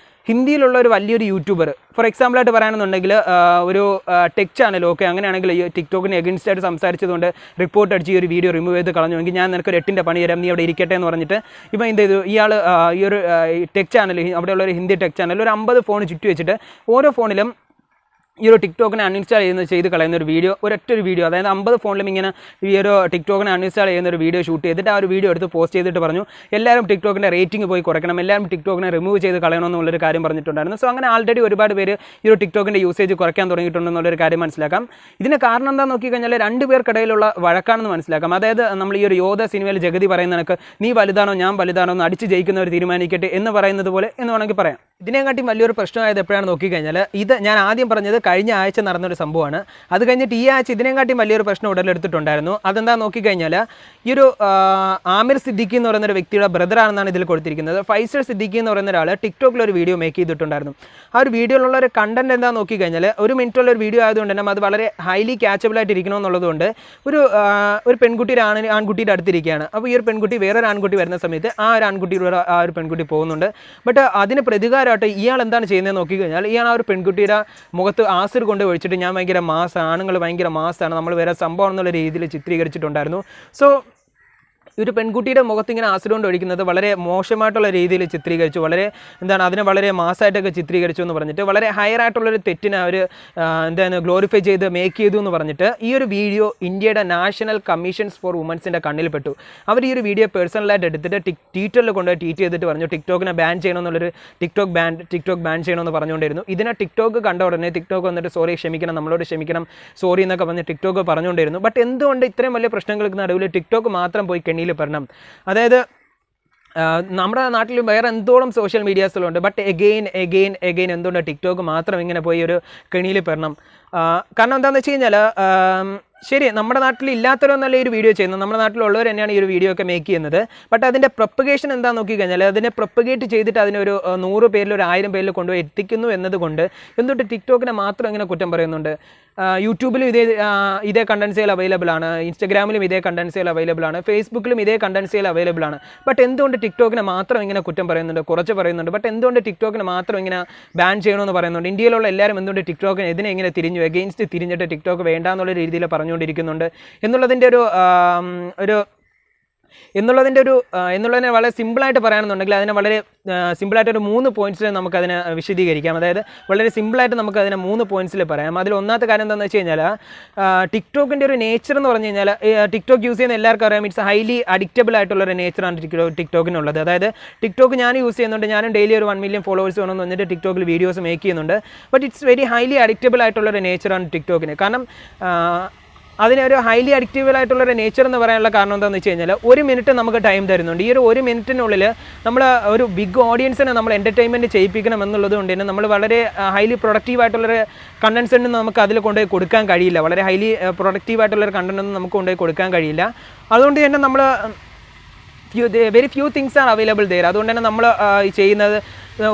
ഹിന്ദിയിലുള്ള ഒരു വലിയൊരു യൂട്യൂബർ, ഫോർ എക്സാമ്പിളായിട്ട് പറയുകയാണെന്നുണ്ടെങ്കിൽ ഒരു ടെക് ചാനൽ, ഓക്കെ അങ്ങനെയാണെങ്കിൽ ഈ ടിക്ടോക്കിന് എഗെയിൻസ്റ്റ് ആയിട്ട് സംസാരിച്ചതുകൊണ്ട് റിപ്പോർട്ട് അടിച്ച് ഈ ഒരു വീഡിയോ റിമൂവ് ചെയ്ത് കളഞ്ഞുവെങ്കിൽ ഞാൻ നിനക്ക് ഒരു 8ൻ്റെ പണി തരാം, നീ അവിടെ ഇരിക്കട്ടെ എന്ന് പറഞ്ഞിട്ട് ഇപ്പം എന്ത് ചെയ്തു, ഇയാൾ ഈ ഒരു ടെക് ചാനൽ, അവിടെയുള്ള ഒരു ഹിന്ദി ടെക് ചാനൽ ഒരു 50 ഫോൺ ചുറ്റി വെച്ചിട്ട് ഓരോ ഫോണിലും ഈ ഒരു ടിക്ടോക്കിനെ അൺഇൻസ്റ്റാൾ ചെയ്ത് കളയുന്ന ഒരു വീഡിയോ, ഒരൊറ്റൊരു വീഡിയോ, അതായത് 50 ഫോണിലും ഇങ്ങനെ ഈ ഒരു ടിക്ടോക്കിനെ അൺഇൻസ്റ്റാൾ ചെയ്യുന്ന ഒരു വീഡിയോ ഷൂട്ട് ചെയ്തിട്ട് ആ ഒരു വീഡിയോ എടുത്ത് പോസ്റ്റ് ചെയ്തിട്ട് പറഞ്ഞു എല്ലാവരും ടിക്ടോക്കിൻ്റെ റേറ്റിംഗ് പോയി കുറയ്ക്കണം, എല്ലാവരും ടിക്ടോക്കിനെ റിമൂവ് ചെയ്ത് കളയണമെന്നുള്ളൊരു കാര്യം പറഞ്ഞിട്ടുണ്ടായിരുന്നു. സോ അങ്ങനെ ആൾറെഡി ഒരുപാട് പേര് ഈ ഒരു ടിക്ടോക്കിൻ്റെ യൂസേജ് കുറയ്ക്കാൻ തുടങ്ങിയിട്ടുണ്ടെന്നുള്ളൊരു കാര്യം മനസ്സിലാക്കാം. ഇതിന് കാരണം എന്താണെന്ന് നോക്കിക്കഴിഞ്ഞാൽ 2 പേർക്കിടയിലുള്ള വഴക്കാണെന്ന് മനസ്സിലാക്കാം. അതായത് നമ്മൾ ഈ ഒരു യോധ സിനിമയിൽ ജഗതി പറയുന്ന കണക്ക് നീ വലുതാണോ ഞാൻ വലുതാണോ എന്ന് അടിച്ച് ജയിക്കുന്നവർ തീരുമാനിക്കട്ടെ എന്ന് പറയുന്നത് പോലെ എന്ന് വേണമെങ്കിൽ പറയാം. ഇതിനെക്കാട്ടിയും വലിയൊരു പ്രശ്നമായത് എപ്പോഴാണ് നോക്കിക്കഴിഞ്ഞാൽ ഇത് ഞാൻ ആദ്യം പറഞ്ഞത് കഴിഞ്ഞ ആഴ്ച നടന്നൊരു സംഭവമാണ്. അത് കഴിഞ്ഞിട്ട് ഈ ആഴ്ച ഇതിനെക്കാട്ടിയും വലിയൊരു പ്രശ്നം ഉടലെടുത്തിട്ടുണ്ടായിരുന്നു. അതെന്താ നോക്കിക്കഴിഞ്ഞാൽ ഈ ഒരു ആമിർ സിദ്ദിഖി എന്ന് പറയുന്ന ഒരു വ്യക്തിയുടെ ബ്രദറാണെന്നാണ് ഇതിൽ കൊടുത്തിരിക്കുന്നത്. ഫൈസൽ സിദ്ദിഖി എന്ന് പറയുന്ന ഒരാൾ ടിക്ടോക്കിൽ ഒരു വീഡിയോ മേക്ക് ചെയ്തിട്ടുണ്ടായിരുന്നു. ആ ഒരു വീഡിയോയിലുള്ള ഒരു കണ്ടന്റ് എന്താ നോക്കിക്കഴിഞ്ഞാൽ 1 മിനിറ്റുള്ള ഒരു വീഡിയോ ആയതുകൊണ്ട് തന്നെ അത് വളരെ ഹൈലി ക്യാച്ചബിൾ ആയിട്ട് ഇരിക്കണമെന്നുള്ളതുകൊണ്ട് ഒരു പെൺകുട്ടിയുടെ ആൺകുട്ടിയുടെ അടുത്തിരിക്കുകയാണ്. അപ്പോൾ ഈ ഒരു പെൺകുട്ടി വേറൊരു ആൺകുട്ടി വരുന്ന സമയത്ത് ആ ഒരു ആൺകുട്ടിയുടെ ആ ഒരു പെൺകുട്ടി പോകുന്നുണ്ട്. ബട്ട് അതിന് പ്രതികാരമായിട്ട് ഇയാൾ എന്താണ് ചെയ്യുന്നത് നോക്കിക്കഴിഞ്ഞാൽ ഇയാൾ ആ ഒരു പെൺകുട്ടിയുടെ മുഖത്ത് ആസിഡ് കൊണ്ട് ഒഴിച്ചിട്ട് ഞാൻ ഭയങ്കര മാസാണ്, ആണുങ്ങൾ ഭയങ്കര മാസാണ്, നമ്മൾ വേറെ സംഭവം എന്നുള്ള രീതിയിൽ ചിത്രീകരിച്ചിട്ടുണ്ടായിരുന്നു. സോ ഒരു പെൺകുട്ടിയുടെ മുഖത്ത് ഇങ്ങനെ ആസിഡ് കൊണ്ട് ഒഴിക്കുന്നത് വളരെ മോശമായിട്ടുള്ള രീതിയിൽ ചിത്രീകരിച്ചു, അതിനെ വളരെ മാസമായിട്ടൊക്കെ ചിത്രീകരിച്ചു എന്ന് പറഞ്ഞിട്ട് വളരെ ഹയർ ആയിട്ടുള്ളൊരു തെറ്റിനെ അവർ ഗ്ലോറിഫൈ ചെയ്ത് മേക്ക് ചെയ്തു എന്ന് പറഞ്ഞിട്ട് ഈ ഒരു വീഡിയോ ഇന്ത്യയുടെ നാഷണൽ കമ്മീഷൻസ് ഫോർ വുമൻസിൻ്റെ കണ്ണിൽപ്പെട്ടു. അവർ ഈ ഒരു വീഡിയോ പേഴ്സണലായിട്ട് എടുത്തിട്ട് ട്വിറ്ററിൽ കൊണ്ടുപോയി ട്വീറ്റ് ചെയ്തിട്ട് പറഞ്ഞു ടിക്ടോക്കിനെ ബാൻ ചെയ്യണമെന്നുള്ളൊരു ടിക്ടോക്ക് ബാൻ ചെയ്യണമെന്ന് പറഞ്ഞുകൊണ്ടിരുന്നു. ഇതിനെ ടിക്ടോക്ക് കണ്ട ഉടനെ ടിക്ടോക്ക് വന്നിട്ട് സോറി ക്ഷമിക്കണം, നമ്മളോട് ക്ഷമിക്കണം, സോറി എന്നൊക്കെ പറഞ്ഞ് ടിക്ടോക്ക് പറഞ്ഞുകൊണ്ടിരുന്നു. ബട്ട് എന്തുകൊണ്ട് ഇത്രയും വലിയ പ്രശ്നങ്ങൾക്ക് നടുവിൽ ടിക്ടോക്ക് മാത്രം പോയി കെണിയിൽ പെടണം? അതായത് നമ്മുടെ നാട്ടിൽ വേറെ എന്തോളം സോഷ്യൽ മീഡിയാസിലുണ്ട്, ബട്ട് എഗെയിൻ എന്തുകൊണ്ട് ടിക്ടോക്ക് മാത്രം ഇങ്ങനെ പോയി ഒരു കെണിയിൽ പെടണം? കാരണം എന്താണെന്ന് വെച്ച് കഴിഞ്ഞാൽ ശരി, നമ്മുടെ നാട്ടിൽ ഇല്ലാത്തവരൊന്നല്ല ഈ ഒരു വീഡിയോ ചെയ്യുന്നത്, നമ്മുടെ നാട്ടിലുള്ളവർ തന്നെയാണ് ഈ ഒരു വീഡിയോ ഒക്കെ മേക്ക് ചെയ്യുന്നത്. ബട്ട് അതിൻ്റെ പ്രൊപ്പഗേഷൻ എന്താണെന്ന് നോക്കിക്കഴിഞ്ഞാൽ അതിനെ പ്രൊപ്പഗേറ്റ് ചെയ്തിട്ട് അതിനൊരു 100 പേരിൽ ഒരു 1000 പേരിൽ കൊണ്ടുപോയി എത്തിക്കുന്നു എന്നതുകൊണ്ട് എന്തുകൊണ്ട് ടിക്ടോക്കിനെ മാത്രം ഇങ്ങനെ കുറ്റം പറയുന്നുണ്ട്? യൂട്യൂബിലും ഇതേ കണ്ടൻസുകൾ അവൈലബിൾ ആണ്, ഇൻസ്റ്റഗ്രാമിലും ഇതേ കണ്ടൻസുകൾ അവൈലബിൾ ആണ്, ഫേസ്ബുക്കിലും ഇതേ കണ്ടൻസുകൾ അവൈലബിൾ ആണ്. ബട്ട് എന്തുകൊണ്ട് ടിക്ടോക്കിനെ മാത്രം ഇങ്ങനെ കുറ്റം പറയുന്നുണ്ട്, കുറച്ച് പറയുന്നുണ്ട്? ബട്ട് എന്തുകൊണ്ട് ടിക്ടോക്കിനെ മാത്രം ഇങ്ങനെ ബാൻ ചെയ്യണമെന്ന് പറയുന്നുണ്ട്? ഇന്ത്യയിലുള്ള എല്ലാവരും എന്തുകൊണ്ട് ടിക്ടോക്കിന് ഇതിനെ ഇങ്ങനെ എഗെയിൻസ്റ്റ് തിരിഞ്ഞിട്ട് ടിക്ടോക്ക് വേണ്ട എന്നുള്ള രീതിയിൽ പറഞ്ഞുകൊണ്ടിരിക്കുന്നുണ്ട് എന്നുള്ളതിനെ വളരെ സിമ്പിളായിട്ട് പറയുകയാണെന്നുണ്ടെങ്കിൽ അതിനെ വളരെ സിമ്പിളായിട്ടൊരു 3 പോയിന്റ്സിൽ നമുക്കതിനെ വിശദീകരിക്കാം. അതായത് വളരെ സിമ്പിളായിട്ട് നമുക്കതിനെ 3 പോയിന്റ്സിൽ പറയാം. അതിൽ ഒന്നാമത്തെ കാര്യം എന്താണെന്ന് വെച്ച് കഴിഞ്ഞാൽ ടിക്ടോക്കിൻ്റെ ഒരു നേച്ചർ എന്ന് പറഞ്ഞു കഴിഞ്ഞാൽ ടിക്ടോക്ക് യൂസ് ചെയ്യുന്ന എല്ലാവർക്കും അറിയാം, ഇറ്റ്സ് ഹൈലി അഡിക്റ്റബിൾ ആയിട്ടുള്ളൊരു നേച്ചറാണ് ടിക്ടോക്കിനുള്ളത്. അതായത് ടിക്ടോക്ക് ഞാൻ യൂസ് ചെയ്യുന്നുണ്ട്, ഞാനും ഡെയിലി ഒരു 1 മില്യൺ ഫോളോവേഴ്സ് വേണമെന്ന് വന്നിട്ട് ടിക്ടോക്കിൽ വീഡിയോസ് മേക്ക് ചെയ്യുന്നുണ്ട്. ബട്ട് ഇറ്റ്സ് വെരി ഹൈലി അഡിക്റ്റബിൾ ആയിട്ടുള്ളൊരു നേച്ചറാണ് ടിക്ടോക്കിന്. കാരണം അതിനൊരു ഹൈലി അഡിക്റ്റീവ് ആയിട്ടുള്ളൊരു നേച്ചർ എന്ന് പറയാനുള്ള കാരണം എന്താണെന്ന് വെച്ച് കഴിഞ്ഞാൽ 1 മിനിറ്റ് നമുക്ക് ടൈം തരുന്നുണ്ട്. ഈ ഒരു 1 മിനിറ്റിനുള്ളിൽ നമ്മൾ ഒരു ബിഗ് ഓഡിയൻസിനെ നമ്മൾ എൻ്റർടൈൻമെൻറ്റ് ചെയ്യിപ്പിക്കണം എന്നുള്ളത് കൊണ്ട് തന്നെ നമ്മൾ വളരെ ഹൈലി പ്രൊഡക്റ്റീവ് ആയിട്ടുള്ളൊരു കണ്ടൻസ് ഒന്നും നമുക്ക് അതിൽ കൊണ്ടുപോയി കൊടുക്കാൻ കഴിയില്ല. വളരെ ഹൈലി പ്രൊഡക്റ്റീവ് ആയിട്ടുള്ളൊരു കണ്ടന്റ് ഒന്നും നമുക്ക് കൊണ്ടുപോയി കൊടുക്കാൻ കഴിയില്ല. അതുകൊണ്ട് തന്നെ നമ്മൾ very few things are available there. അതുകൊണ്ട് തന്നെ നമ്മൾ ചെയ്യുന്നത്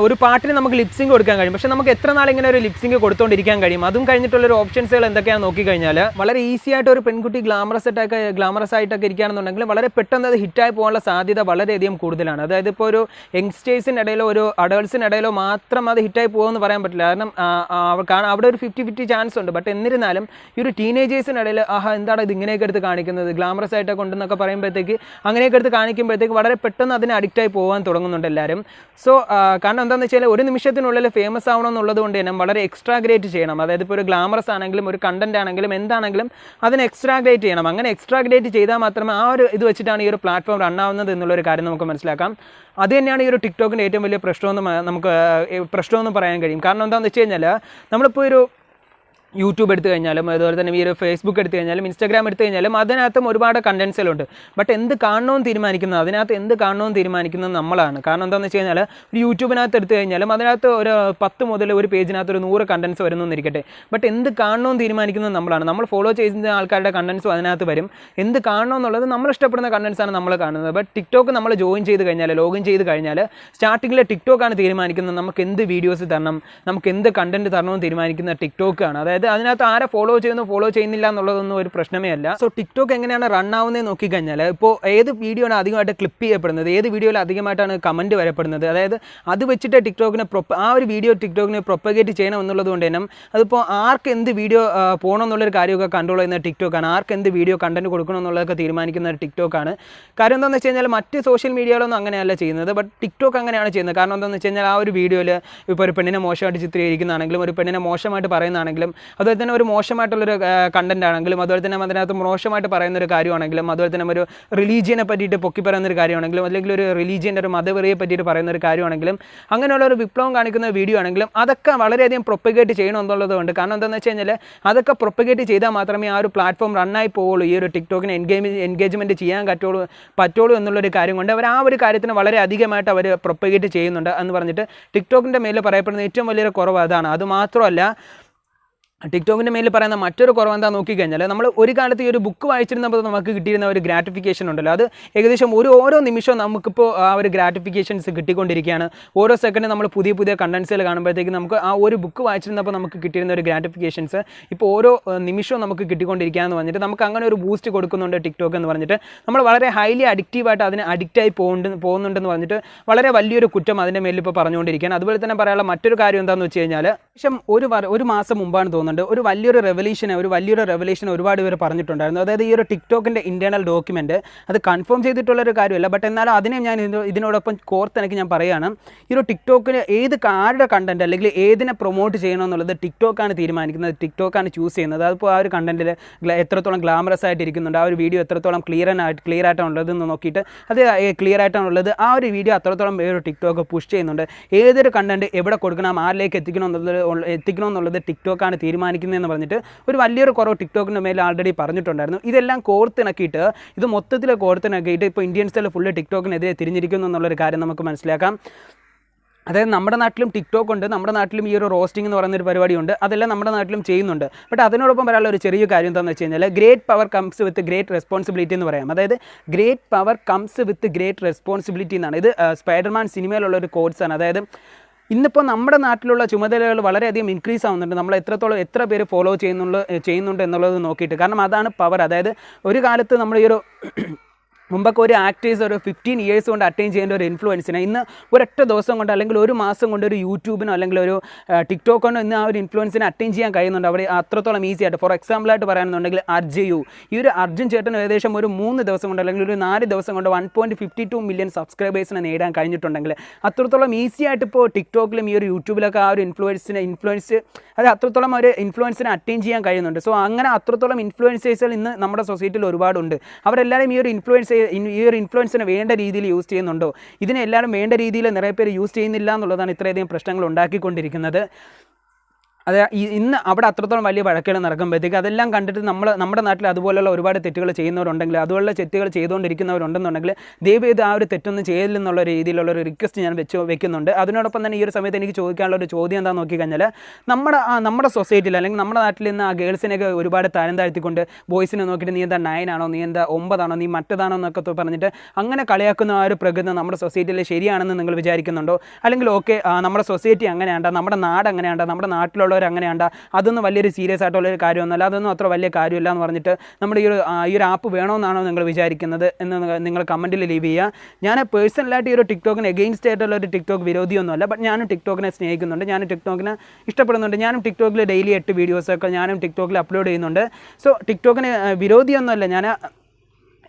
ഒരു പാട്ടിന് നമുക്ക് ലിപ്സിങ് കൊടുക്കാൻ കഴിയും, പക്ഷേ നമുക്ക് എത്ര നാൾ ഇങ്ങനെ ഒരു ലിപ്സിങ് കൊടുത്തുകൊണ്ടിരിക്കാൻ കഴിയും? അതും കഴിഞ്ഞിട്ടുള്ളൊരു ഓപ്ഷൻസുകൾ എന്തൊക്കെയാണെന്ന് നോക്കിക്കഴിഞ്ഞാൽ വളരെ ഈസി ആയിട്ട് ഒരു പെൺകുട്ടി ഗ്ലാമറസ് ആയിട്ടൊക്കെ ഇരിക്കുകയാണെന്നുണ്ടെങ്കിൽ വളരെ പെട്ടെന്ന് അത് ഹിറ്റായി പോകാനുള്ള സാധ്യത വളരെയധികം കൂടുതലാണ്. അതായത് ഇപ്പോൾ ഒരു യങ്സ്റ്റേഴ്സിൻ്റെ ഇടയിലോ ഒരു അഡൾട്ട്സിൻ്റെ ഇടയിലോ മാത്രം അത് ഹിറ്റായി പോകുമെന്ന് പറയാൻ പറ്റില്ല. കാരണം അവിടെ ഒരു 50-50 ചാൻസ് ഉണ്ട്. ബട്ട് എന്നിരുന്നാലും ഈ ഒരു ടീനേജേഴ്സിനിടയിൽ എന്താണ് ഇത് ഇങ്ങനെയൊക്കെ എടുത്ത് കാണിക്കുന്നത്, ഗ്ലാമറസ് ആയിട്ടൊക്കെ ഉണ്ടെന്നൊക്കെ പറയുമ്പോഴത്തേക്ക് അങ്ങനെയൊക്കെ എടുത്ത് കാണിക്കുമ്പോഴത്തേക്ക് വളരെ പെട്ടെന്ന് അതിന് അഡിക്റ്റായി പോകാൻ തുടങ്ങുന്നുണ്ട് എല്ലാവരും. സോ കാരണം എന്താണെന്ന് വെച്ചാൽ ഒരു നിമിഷത്തിനുള്ളിൽ ഫേമസ് ആവണം എന്നുള്ളത് കൊണ്ട് തന്നെ വളരെ എക്സ്ട്രാഗ്രേറ്റ് ചെയ്യണം. അതായത് ഇപ്പോൾ ഒരു ഗ്ലാമറസ് ആണെങ്കിലും ഒരു കണ്ടന്റ് ആണെങ്കിലും എന്താണെങ്കിലും അതിനെ എക്സ്ട്രാഗ്രേറ്റ് ചെയ്യണം. അങ്ങനെ എക്സ്ട്രാഗ്രേറ്റ് ചെയ്താൽ മാത്രമേ ആ ഒരു ഇത് വെച്ചിട്ടാണ് ഈ ഒരു പ്ലാറ്റ്ഫോം റൺ ആവുന്നത് എന്നുള്ളൊരു കാര്യം നമുക്ക് മനസ്സിലാക്കാം. അത് തന്നെയാണ് ഈ ഒരു ടിക്ടോക്കിൻ്റെ ഏറ്റവും വലിയ പ്രശ്നമെന്ന് പറയാൻ കഴിയും. കാരണം എന്താണെന്ന് വെച്ച് കഴിഞ്ഞാൽ നമ്മളിപ്പോൾ യൂട്യൂബ് എടുത്തു കഴിഞ്ഞാലും അതുപോലെ തന്നെ ഈ ഒരു ഫേസ്ബുക്ക് എടുത്തു കഴിഞ്ഞാലും ഇൻസ്റ്റാഗ്രാം എടുത്തു കഴിഞ്ഞാലും അതിനകത്തും ഒരുപാട് കണ്ടൻസുകളുണ്ട്. ബട്ട് എന്ത് കാണണമെന്ന് തീരുമാനിക്കുന്നത്, അതിനകത്ത് എന്ത് കാണണമെന്ന് തീരുമാനിക്കുന്നത് നമ്മളാണ്. കാരണം എന്താണെന്ന് വെച്ച് കഴിഞ്ഞാൽ ഒരു യൂട്യൂബിനകത്ത് എടുത്തു കഴിഞ്ഞാലും അതിനകത്ത് ഒരു 10 മുതൽ ഒരു പേജിനകത്ത് ഒരു 100 കണ്ടൻസ് വരുന്നു എന്നിരിക്കട്ടെ. ബട്ട് എന്ത് കാണണമെന്ന് തീരുമാനിക്കുന്നത് നമ്മളാണ്. നമ്മൾ ഫോളോ ചെയ്യുന്ന ആൾക്കാരുടെ കണ്ടൻസും അതിനകത്ത് വരും. എന്ത് കാണണമെന്നുള്ളത് നമ്മൾ ഇഷ്ടപ്പെടുന്ന കണ്ടൻസാണ് നമ്മൾ കാണുന്നത്. ബട്ട് ടിക്ടോക്ക് നമ്മൾ ലോഗിൻ ചെയ്ത് കഴിഞ്ഞാൽ സ്റ്റാർട്ടിങ്ങിൽ ടിക്ടോക്കാണ് തീരുമാനിക്കുന്നത് നമുക്ക് എന്ത് വീഡിയോസ് തരണം, നമുക്ക് എന്ത് കണ്ടന്റ് തരണമെന്ന് തീരുമാനിക്കുന്ന ടിക്ടോക്കാണ്. അതായത് അതിനകത്ത് ആരെ ഫോളോ ചെയ്യുന്നില്ല എന്നുള്ളതൊന്നും ഒരു പ്രശ്നമേ അല്ല. സോ ടിക്ടോക്ക് എങ്ങനെയാണ് റൺ ആവുന്നത് നോക്കിക്കഴിഞ്ഞാൽ ഇപ്പോൾ ഏത് വീഡിയോ ആണ് അധികമായിട്ട് ക്ലിപ്പ് ചെയ്യപ്പെടുന്നത്, ഏത് വീഡിയോയിൽ അധികമായിട്ടാണ് കമൻറ്റ് വരപ്പെടുന്നത്, അതായത് അത് വെച്ചിട്ട് ടിക്ടോക്കിനെ ആ ഒരു വീഡിയോ ടിക്ടോക്കിനെ പ്രൊപ്പഗേറ്റ് ചെയ്യണം എന്നുള്ളത് കൊണ്ട് തന്നെ അതിപ്പോൾ ആർക്ക് എന്ത് വീഡിയോ പോകണം എന്നുള്ളൊരു കാര്യമൊക്കെ കൺട്രോൾ ചെയ്യുന്ന ടിക്ടോക്കാണ്. ആർക്ക് എന്ത് വീഡിയോ കണ്ടന്റ് കൊടുക്കണം എന്നുള്ളതൊക്കെ തീരുമാനിക്കുന്ന ടിക്ടോക്കാണ്. കാര്യം എന്താണെന്ന് വെച്ച് കഴിഞ്ഞാൽ മറ്റ് സോഷ്യൽ മീഡിയകളൊന്നും അങ്ങനെയല്ല ചെയ്യുന്നത്. ബട്ട് ടിക്ടോക്ക് അങ്ങനെയാണ് ചെയ്യുന്നത്. കാരണം എന്താണെന്ന് വെച്ച് കഴിഞ്ഞാൽ ആ ഒരു വീഡിയോയിൽ ഇപ്പോൾ ഒരു പെണ്ണിനെ മോശമായിട്ട് ചിത്രീകരിക്കുന്നതാണെങ്കിലും ഒരു പെണ്ണിനെ മോശമായിട്ട് പറയുന്നതാണെങ്കിലും അതുപോലെ തന്നെ ഒരു മോശമായിട്ടുള്ളൊരു കണ്ടന്റ് ആണെങ്കിലും അതുപോലെ തന്നെ അതിനകത്ത് മോശമായിട്ട് പറയുന്നൊരു കാര്യമാണെങ്കിലും അതുപോലെ തന്നെ ഒരു റിലീജിയനെ പറ്റിയിട്ട് പൊക്കി പറയുന്നൊരു കാര്യമാണെങ്കിലും അല്ലെങ്കിൽ ഒരു റിലീജിയൻ്റെ ഒരു മതവെറിയെ പറ്റിയിട്ട് പറയുന്നൊരു കാര്യമാണെങ്കിലും അങ്ങനെയുള്ള ഒരു വിപ്ലവം കാണിക്കുന്ന വീഡിയോ ആണെങ്കിലും അതൊക്കെ വളരെയധികം പ്രൊപ്പഗേറ്റ് ചെയ്യണം എന്നുള്ളതുകൊണ്ട്. കാരണം എന്താണെന്ന് വെച്ച് കഴിഞ്ഞാൽ അതൊക്കെ പ്രൊപ്പഗേറ്റ് ചെയ്താൽ മാത്രമേ ആ ഒരു പ്ലാറ്റ്ഫോം റണ്ണായി പോവുള്ളൂ. ഈ ഒരു ടിക്ടോക്കിന് എൻഗേജ്മെൻറ്റ് ചെയ്യാൻ പറ്റുള്ളൂ എന്നുള്ളൊരു കാര്യം കൊണ്ട് അവർ ആ ഒരു കാര്യത്തിന് വളരെ അധികമായിട്ട് അവർ പ്രൊപ്പഗേറ്റ് ചെയ്യുന്നുണ്ട് എന്ന് പറഞ്ഞിട്ട് ടിക്ടോക്കിൻ്റെ മേലിൽ പറയപ്പെടുന്ന ഏറ്റവും വലിയൊരു കുറവ് അതാണ്. അതുമാത്രമല്ല ടിക്ടോക്കിൻ്റെ മേലിൽ പറയുന്ന മറ്റൊരു കുറവ് എന്താ നോക്കിക്കഴിഞ്ഞാൽ നമ്മൾ ഒരു കാലത്ത് ഈ ഒരു ബുക്ക് വായിച്ചിരുന്നപ്പോൾ നമുക്ക് കിട്ടിയിരുന്ന ഒരു ഗ്രാറ്റിഫിക്കേഷൻ ഉണ്ടല്ലോ, അത് ഏകദേശം ഓരോ നിമിഷവും നമുക്കിപ്പോൾ ആ ഒരു ഗ്രാറ്റിഫിക്കേഷൻസ് കിട്ടിക്കൊണ്ടിരിക്കുകയാണ്. ഓരോ സെക്കൻഡ് നമ്മൾ പുതിയ കണ്ടൻസുകൾ കാണുമ്പോഴത്തേക്ക് നമുക്ക് ആ ഒരു ബുക്ക് വായിച്ചിരുന്നപ്പോൾ നമുക്ക് കിട്ടിയിരുന്ന ഒരു ഗ്രാറ്റിഫിക്കേഷൻസ് ഇപ്പോൾ ഓരോ നിമിഷവും നമുക്ക് കിട്ടിക്കൊണ്ടിരിക്കുകയെന്ന് പറഞ്ഞിട്ട് നമുക്ക് അങ്ങനെ ഒരു ബൂസ്റ്റ് കൊടുക്കുന്നുണ്ട് ടിക്ടോക്ക് എന്ന് പറഞ്ഞിട്ട് നമ്മൾ വളരെ ഹൈലി അഡിക്റ്റീവായിട്ട് അതിന് അഡിക്റ്റായി പോകുന്നുണ്ടെന്ന് പറഞ്ഞിട്ട് വളരെ വലിയൊരു കുറ്റം അതിൻ്റെ മേലിൽ ഇപ്പോൾ പറഞ്ഞുകൊണ്ടിരിക്കുകയാണ്. അതുപോലെ തന്നെ പറയാനുള്ള മറ്റൊരു കാര്യം എന്താണെന്ന് വെച്ച് കഴിഞ്ഞാൽ ശേഷം ഒരു മാസം മുമ്പാണ് തോന്നുന്നത് ഒരു വലിയൊരു റെവല്യൂഷൻ ഒരുപാട് പേര് പറഞ്ഞിട്ടുണ്ടായിരുന്നു. അതായത് ഈ ഒരു ടിക്ടോക്കിൻ്റെ ഇന്റേണൽ ഡോക്യുമെന്റ് അത് കൺഫേം ചെയ്തിട്ടുള്ളൊരു കാര്യമല്ല. ബട്ട് എന്നാലും അതിനെ ഞാൻ ഇതിനോടൊപ്പം കോർത്തെനിക്ക് ഞാൻ പറയുകയാണ്, ഈ ഒരു ടിക്ടോക്കിന് ആരുടെ കണ്ടന്റ് അല്ലെങ്കിൽ ഏതിനെ പ്രൊമോട്ട് ചെയ്യണമെന്നുള്ളത് ടിക്ടോക്കാണ് തീരുമാനിക്കുന്നത്, ടിക്ടോക്കാണ് ചൂസ് ചെയ്യുന്നത്. അതിപ്പോൾ ആ ഒരു കണ്ടന്റിൽ എത്രത്തോളം ഗ്ലാമറസ് ആയിട്ട് ഇരിക്കുന്നുണ്ട്, ആ ഒരു വീഡിയോ എത്രത്തോളം ക്ലിയർ ആയിട്ടാണുള്ളതെന്ന് നോക്കിയിട്ട് അത് ക്ലിയർ ആയിട്ടാണുള്ളത് ആ ഒരു വീഡിയോ അത്രത്തോളം ഒരു ടിക്ടോക്ക് പുഷ് ചെയ്യുന്നുണ്ട്. ഏതൊരു കണ്ടന്റ് എവിടെ കൊടുക്കണം, ആരിലേക്ക് എത്തിക്കണമെന്നുള്ളത് ടിക്ടോക്കാണ് തീരുമാനിക്കുന്നതെന്ന് പറഞ്ഞിട്ട് ഒരു വലിയൊരു കുറവ് ടിക്ടോക്കിൻ്റെ മേലെ ആൾറെഡി പറഞ്ഞിട്ടുണ്ടായിരുന്നു. ഇതെല്ലാം കോർത്തിണക്കിയിട്ട് ഇപ്പോൾ ഇന്ത്യൻസിൽ ഫുള്ള് ടിക്ടോക്കിനെതിരെ തിരിഞ്ഞിരിക്കുന്നു എന്നുള്ളൊരു കാര്യം നമുക്ക് മനസ്സിലാക്കാം. അതായത് നമ്മുടെ നാട്ടിലും ടിക്ടോക്ക് ഉണ്ട്, നമ്മുടെ നാട്ടിലും ഈ ഒരു റോസ്റ്റിംഗ് എന്ന് പറയുന്നൊരു പരിപാടിയുണ്ട്, അതെല്ലാം നമ്മുടെ നാട്ടിലും ചെയ്യുന്നുണ്ട്. ബട്ട് അതിനോടൊപ്പം പറയാനുള്ള ഒരു ചെറിയ കാര്യം എന്താണെന്ന് വെച്ച് കഴിഞ്ഞാൽ great power comes with great responsibility എന്ന് പറയാം. അതായത് great power comes with great responsibility എന്നാണ്. ഇത് സ്പൈഡർമാൻ സിനിമയിലുള്ള ഒരു കോഡ്സാണ്. അതായത് ഇന്നിപ്പോൾ നമ്മുടെ നാട്ടിലുള്ള ചുമതലകൾ വളരെയധികം ഇൻക്രീസ് ആവുന്നുണ്ട്. നമ്മൾ എത്ര പേര് ഫോളോ ചെയ്യുന്നുണ്ട് എന്നുള്ളത് നോക്കിയിട്ട്. കാരണം അതാണ് പവർ. അതായത് ഒരു കാലത്ത് നമ്മൾ ഈ ഒരു മുമ്പൊക്കെ ഒരു ആക്ടേഴ്സ് ഒരു 15 ഇയേഴ്സ് കൊണ്ട് അറ്റൈൻ ചെയ്യേണ്ട ഒരു ഇൻഫ്ലുവൻസിനെ ഇന്ന് ഒരൊറ്റ ദിവസം കൊണ്ട് അല്ലെങ്കിൽ ഒരു മാസം കൊണ്ട് ഒരു യൂട്യൂബിനോ അല്ലെങ്കിൽ ഒരു ടിക്ടോക്കിനോ ഇന്ന് ആ ഒരു ഇൻഫ്ലുവൻസിനെ അറ്റൈൻ ചെയ്യാൻ കഴിയുന്നുണ്ട്. അവിടെ അത്രത്തോളം ഈസി ആയിട്ട്. ഫോർ എക്സാമ്പിളായിട്ട് പറയുകയാണെന്നുണ്ടെങ്കിൽ ഈ ഒരു അർജുൻ ചേട്ടൻ ഏകദേശം ഒരു 3 ദിവസം കൊണ്ട് അല്ലെങ്കിൽ ഒരു 4 ദിവസം കൊണ്ട് 1.52 മില്യൺ സബ്സ്ക്രൈബേഴ്സിനെ നേടാൻ കഴിഞ്ഞിട്ടുണ്ടെങ്കിൽ അത്രത്തോളം ഈസി ആയിട്ട് ഇപ്പോൾ ടിക്ടോക്കിലും ഈ ഒരു യൂട്യൂബിലൊക്കെ ആ ഒരു ഇൻഫ്ലുവൻസ് അത് അത്രത്തോളം ഒരു ഇൻഫ്ലുവൻസിനെ അറ്റൈൻ ചെയ്യാൻ കഴിയുന്നുണ്ട്. സോ അങ്ങനെ അത്രത്തോളം ഇൻഫ്ലുവൻസേഴ്സുകൾ ഇന്ന് നമ്മുടെ സൊസൈറ്റിയിൽ ഒരുപാടുണ്ട്. അവരെല്ലാവരും ഈ ഒരു ഇൻഫ്ലുവൻസിനെ വേണ്ട രീതിയിൽ യൂസ് ചെയ്യുന്നുണ്ടോ, ഇതിനെല്ലാവരും വേണ്ട രീതിയിൽ നിറയെ പേര് യൂസ് ചെയ്യുന്നില്ല എന്നുള്ളതാണ് ഇത്രയധികം പ്രശ്നങ്ങൾ ഉണ്ടാക്കിക്കൊണ്ടിരിക്കുന്നത്. അത് ഇന്ന് അവിടെ അത്രത്തോളം വലിയ വഴക്കുകൾ നടക്കുമ്പോഴത്തേക്ക് അതെല്ലാം കണ്ടിട്ട് നമ്മുടെ നാട്ടിൽ അതുപോലുള്ള ഒരുപാട് തെറ്റുകൾ ചെയ്യുന്നവരുണ്ടെങ്കിൽ അതുപോലുള്ള തെറ്റുകൾ ചെയ്തുകൊണ്ടിരിക്കുന്നവരുണ്ടെന്നുണ്ടെങ്കിൽ ദയവ് ചെയ്ത് ആ ഒരു തെറ്റൊന്നും ചെയ്യില്ലെന്നുള്ള രീതിയിലുള്ള ഒരു റിക്വസ്റ്റ് ഞാൻ വെക്കുന്നുണ്ട്. അതിനോടൊപ്പം തന്നെ ഈ ഒരു സമയത്ത് എനിക്ക് ചോദിക്കാനുള്ള ഒരു ചോദ്യം എന്താണെന്ന് നോക്കിക്കഴിഞ്ഞാൽ നമ്മുടെ സൊസൈറ്റിയിൽ അല്ലെങ്കിൽ നമ്മുടെ നാട്ടിൽ നിന്ന് ആ ഗേൾസിനെയൊക്കെ ഒരുപാട് താരം താഴ്ത്തിക്കൊണ്ട് ബോയ്സിനെ നോക്കിയിട്ട് നീ എന്താ 9 ആണോ, നീ എന്താ 9 ആണോ, നീ മറ്റേതാണോ എന്നൊക്കെ പറഞ്ഞിട്ട് അങ്ങനെ കളിയാക്കുന്ന ആ ഒരു പ്രകൃതി നമ്മുടെ സൊസൈറ്റിയിൽ ശരിയാണെന്ന് നിങ്ങൾ വിചാരിക്കുന്നുണ്ടോ? അല്ലെങ്കിൽ ഓക്കെ നമ്മുടെ സൊസൈറ്റി അങ്ങനെയാണ്ട, നമ്മുടെ നാട് അങ്ങനെയാണ്ട, നമ്മുടെ നാട്ടിലുള്ള അങ്ങനെയാണ്ട, അതൊന്നും വലിയൊരു സീരിയസ് ആയിട്ടുള്ളൊരു കാര്യമൊന്നുമല്ല, അതൊന്നും അത്ര വലിയ കാര്യമില്ല എന്ന് പറഞ്ഞിട്ട് നമ്മുടെ ഈ ഒരു ആപ്പ് വേണമെന്നാണോ നിങ്ങൾ വിചാരിക്കുന്നത് എന്ന് നിങ്ങൾ കമൻറ്റിൽ ലീവ് ചെയ്യുക. ഞാൻ പേഴ്സണലായിട്ട് ഈ ഒരു ടിക്ടോക്കിന് എഗെയിൻസ്റ്റ് ആയിട്ടുള്ള ഒരു ടിക്ടോക്ക് വിരോധിയൊന്നുമല്ല. ബട്ട് ഞാനും ടിക്ടോക്കിനെ സ്നേഹിക്കുന്നുണ്ട്, ഞാനും ടിക്ടോക്കിനെ ഇഷ്ടപ്പെടുന്നുണ്ട്. ഞാനും ടിക്ടോക്കിൽ ഡെയിലി 8 വീഡിയോസൊക്കെ ഞാനും ടിക്ടോക്കിൽ അപ്ലോഡ് ചെയ്യുന്നുണ്ട്. സോ ടിക്ടോക്കിന് വിരോധിയൊന്നുമല്ല,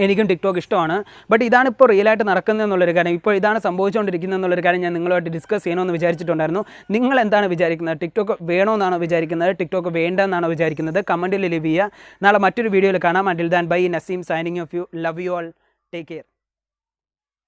എനിക്കും ടിക്ടോക്ക് ഇഷ്ടമാണ്. ബട്ട് ഇതാണ് ഇപ്പോൾ റിയലായിട്ട് നടക്കുന്നതെന്നുള്ളൊരു കാര്യം, ഇപ്പോൾ ഇതാണ് സംഭവിച്ചുകൊണ്ടിരിക്കുന്നത് എന്നുള്ളൊരു കാര്യം ഞാൻ നിങ്ങളുമായിട്ട് ഡിസ്കസ് ചെയ്യണമെന്ന് വിചാരിച്ചിട്ടുണ്ടായിരുന്നു. നിങ്ങൾ എന്താണ് വിചാരിക്കുന്നത്? ടിക്ടോക്ക് വേണമെന്നാണോ വിചാരിക്കുന്നത്? ടിക്ടോക്ക് വേണ്ടെന്നാണോ വിചാരിക്കുന്നത്? കമൻറ്റിൽ ലീവ് ചെയ്യുക. നാളെ മറ്റൊരു വീഡിയോയിൽ കാണാം. Until then, bye. Naseem signing off you. Love you all. Take care.